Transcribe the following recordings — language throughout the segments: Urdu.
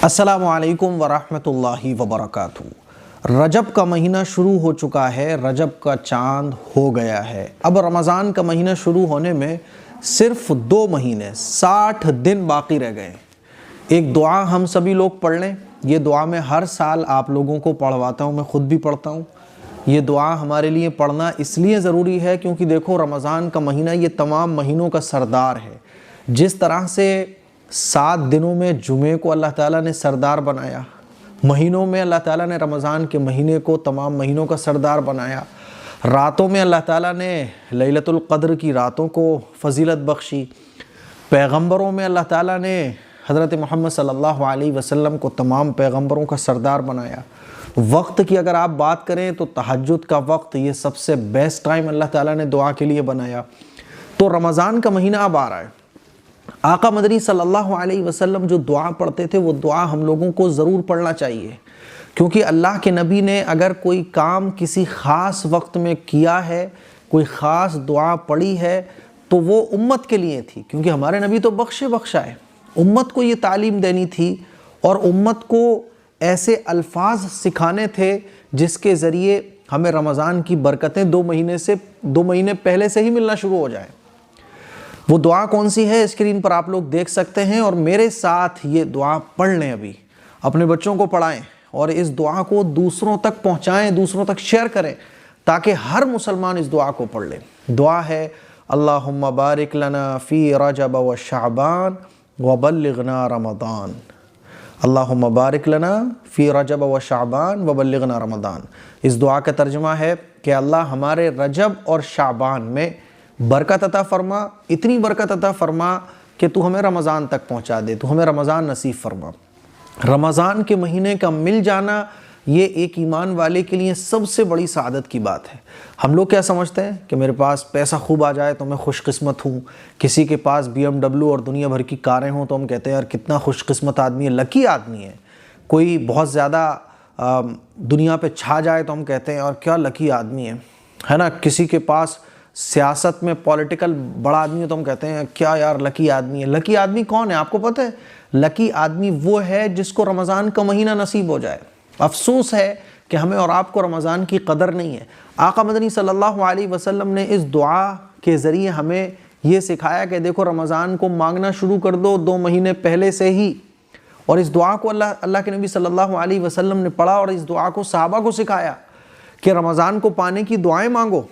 السلام علیکم ورحمۃ اللہ وبرکاتہ۔ رجب کا مہینہ شروع ہو چکا ہے، رجب کا چاند ہو گیا ہے۔ اب رمضان کا مہینہ شروع ہونے میں صرف 2 مہینے 60 دن باقی رہ گئے۔ ایک دعا ہم سبھی لوگ پڑھ لیں۔ یہ دعا میں ہر سال آپ لوگوں کو پڑھواتا ہوں، میں خود بھی پڑھتا ہوں۔ یہ دعا ہمارے لیے پڑھنا اس لیے ضروری ہے کیونکہ دیکھو رمضان کا مہینہ یہ تمام مہینوں کا سردار ہے۔ جس طرح سے 7 دنوں میں جمعے کو اللہ تعالیٰ نے سردار بنایا، مہینوں میں اللہ تعالیٰ نے رمضان کے مہینے کو تمام مہینوں کا سردار بنایا، راتوں میں اللہ تعالیٰ نے لیلۃ القدر کی راتوں کو فضیلت بخشی، پیغمبروں میں اللہ تعالیٰ نے حضرت محمد صلی اللہ علیہ وسلم کو تمام پیغمبروں کا سردار بنایا۔ وقت کی اگر آپ بات کریں تو تہجد کا وقت یہ سب سے بیسٹ ٹائم اللہ تعالیٰ نے دعا کے لیے بنایا۔ تو رمضان کا مہینہ اب آ رہا ہے۔ آقا مدنی صلی اللہ علیہ وسلم جو دعا پڑھتے تھے وہ دعا ہم لوگوں کو ضرور پڑھنا چاہیے، کیونکہ اللہ کے نبی نے اگر کوئی کام کسی خاص وقت میں کیا ہے، کوئی خاص دعا پڑھی ہے تو وہ امت کے لیے تھی، کیونکہ ہمارے نبی تو بخشا ہے۔ امت کو یہ تعلیم دینی تھی اور امت کو ایسے الفاظ سکھانے تھے جس کے ذریعے ہمیں رمضان کی برکتیں 2 مہینے پہلے سے ہی ملنا شروع ہو جائیں۔ وہ دعا کون سی ہے اسکرین پر آپ لوگ دیکھ سکتے ہیں، اور میرے ساتھ یہ دعا پڑھ لیں، ابھی اپنے بچوں کو پڑھائیں اور اس دعا کو دوسروں تک پہنچائیں، دوسروں تک شیئر کریں تاکہ ہر مسلمان اس دعا کو پڑھ لے۔ دعا ہے اللہم بارک لنا فی رجب و شعبان وبلغنا رمضان۔ اللہم بارک لنا فی رجب و شعبان وبلغنا رمضان۔ اس دعا کا ترجمہ ہے کہ اللہ ہمارے رجب اور شعبان میں برکت عطا فرما، اتنی برکت عطا فرما کہ تو ہمیں رمضان تک پہنچا دے، تو ہمیں رمضان نصیب فرما۔ رمضان کے مہینے کا مل جانا یہ ایک ایمان والے کے لیے سب سے بڑی سعادت کی بات ہے۔ ہم لوگ کیا سمجھتے ہیں کہ میرے پاس پیسہ خوب آ جائے تو میں خوش قسمت ہوں، کسی کے پاس BMW اور دنیا بھر کی کاریں ہوں تو ہم کہتے ہیں یار کتنا خوش قسمت آدمی ہے، لکی آدمی ہے۔ کوئی بہت زیادہ دنیا پہ چھا جائے تو ہم کہتے ہیں اور کیا لکی آدمی ہے نا۔ کسی کے پاس سیاست میں پولیٹیکل بڑا آدمی ہے تو ہم کہتے ہیں کیا یار لکی آدمی ہے۔ لکی آدمی کون ہے آپ کو پتہ ہے؟ لکی آدمی وہ ہے جس کو رمضان کا مہینہ نصیب ہو جائے۔ افسوس ہے کہ ہمیں اور آپ کو رمضان کی قدر نہیں ہے۔ آقا مدنی صلی اللہ علیہ وسلم نے اس دعا کے ذریعے ہمیں یہ سکھایا کہ دیکھو رمضان کو مانگنا شروع کر دو 2 مہینے پہلے سے ہی، اور اس دعا کو اللہ کے نبی صلی اللہ علیہ وسلم نے پڑھا اور اس دعا کو صحابہ کو سکھایا کہ رمضان کو پانے کی دعائیں مانگو۔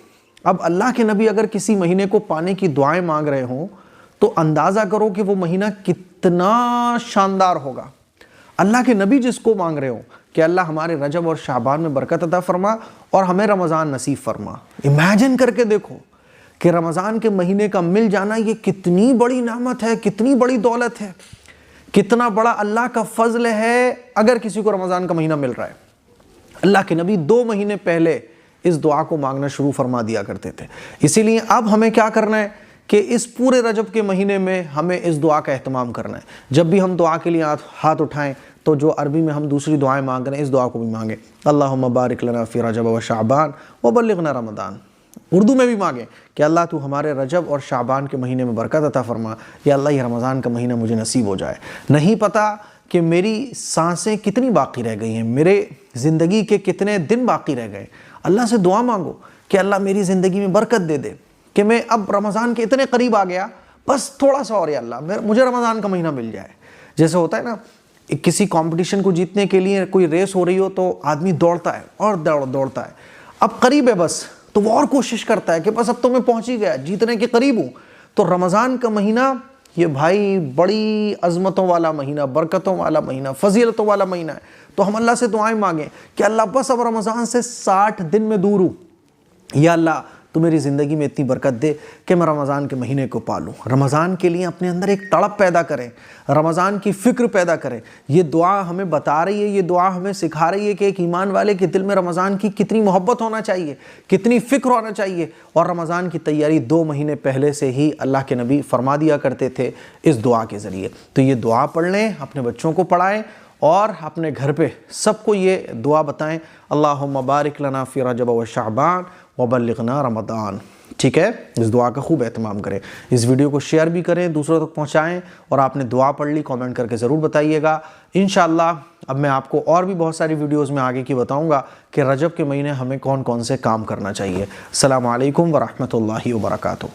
اب اللہ کے نبی اگر کسی مہینے کو پانے کی دعائیں مانگ رہے ہوں تو اندازہ کرو کہ وہ مہینہ کتنا شاندار ہوگا۔ اللہ کے نبی جس کو مانگ رہے ہوں کہ اللہ ہمارے رجب اور شعبان میں برکت عطا فرما اور ہمیں رمضان نصیب فرما، امیجن کر کے دیکھو کہ رمضان کے مہینے کا مل جانا یہ کتنی بڑی نعمت ہے، کتنی بڑی دولت ہے، کتنا بڑا اللہ کا فضل ہے اگر کسی کو رمضان کا مہینہ مل رہا ہے۔ اللہ کے نبی 2 مہینے پہلے اس دعا کو مانگنا شروع فرما دیا کرتے تھے۔ اسی لیے اب ہمیں کیا کرنا ہے کہ اس پورے رجب کے مہینے میں ہمیں اس دعا کا اہتمام کرنا ہے۔ جب بھی ہم دعا کے لیے ہاتھ اٹھائیں تو جو عربی میں ہم دوسری دعائیں مانگ رہے ہیں اس دعا کو بھی مانگیں، اللہم بارک لنا فی رجب و شعبان وبلغنا رمضان۔ اردو میں بھی مانگیں کہ اللہ تو ہمارے رجب اور شعبان کے مہینے میں برکت عطا فرما، یا اللہ یہ رمضان کا مہینہ مجھے نصیب ہو جائے۔ نہیں پتہ کہ میری سانسیں کتنی باقی رہ گئی ہیں، میرے زندگی کے کتنے دن باقی رہ گئے، اللہ سے دعا مانگو کہ اللہ میری زندگی میں برکت دے دے کہ میں اب رمضان کے اتنے قریب آ گیا، بس تھوڑا سا اور یا اللہ مجھے رمضان کا مہینہ مل جائے۔ جیسے ہوتا ہے نا کسی کمپٹیشن کو جیتنے کے لیے کوئی ریس ہو رہی ہو تو آدمی دوڑتا ہے اور دوڑتا ہے، اب قریب ہے بس تو وہ اور کوشش کرتا ہے کہ بس اب تو میں پہنچ ہی گیا، جیتنے کے قریب ہوں۔ تو رمضان کا مہینہ یہ بھائی بڑی عظمتوں والا مہینہ، برکتوں والا مہینہ، فضیلتوں والا مہینہ ہے۔ تو ہم اللہ سے دعائیں مانگیں کہ اللہ بس اب رمضان سے 60 دن میں دور ہوں، یا اللہ تو میری زندگی میں اتنی برکت دے کہ میں رمضان کے مہینے کو پالوں۔ رمضان کے لیے اپنے اندر ایک تڑپ پیدا کریں، رمضان کی فکر پیدا کریں۔ یہ دعا ہمیں بتا رہی ہے، یہ دعا ہمیں سکھا رہی ہے کہ ایک ایمان والے کے دل میں رمضان کی کتنی محبت ہونا چاہیے، کتنی فکر ہونا چاہیے، اور رمضان کی تیاری 2 مہینے پہلے سے ہی اللہ کے نبی فرما دیا کرتے تھے اس دعا کے ذریعے۔ تو یہ دعا پڑھ لیں، اپنے بچوں کو پڑھائیں اور اپنے گھر پہ سب کو یہ دعا بتائیں، اللہم بارک لنا فی رجب و شعبان وبلغنا رمضان. ٹھیک ہے، اس دعا کا خوب اہتمام کریں. اس ویڈیو کو شیئر بھی کریں، دوسروں تک پہنچائیں، اور آپ نے دعا پڑھ لی کامنٹ کر کے ضرور بتائیے گا. انشاءاللہ اب میں آپ کو اور بھی بہت ساری ویڈیوز میں آگے کی بتاؤں گا کہ رجب کے مہینے ہمیں کون کون سے کام کرنا چاہیے. السلام علیکم ورحمۃ اللہ وبرکاتہ.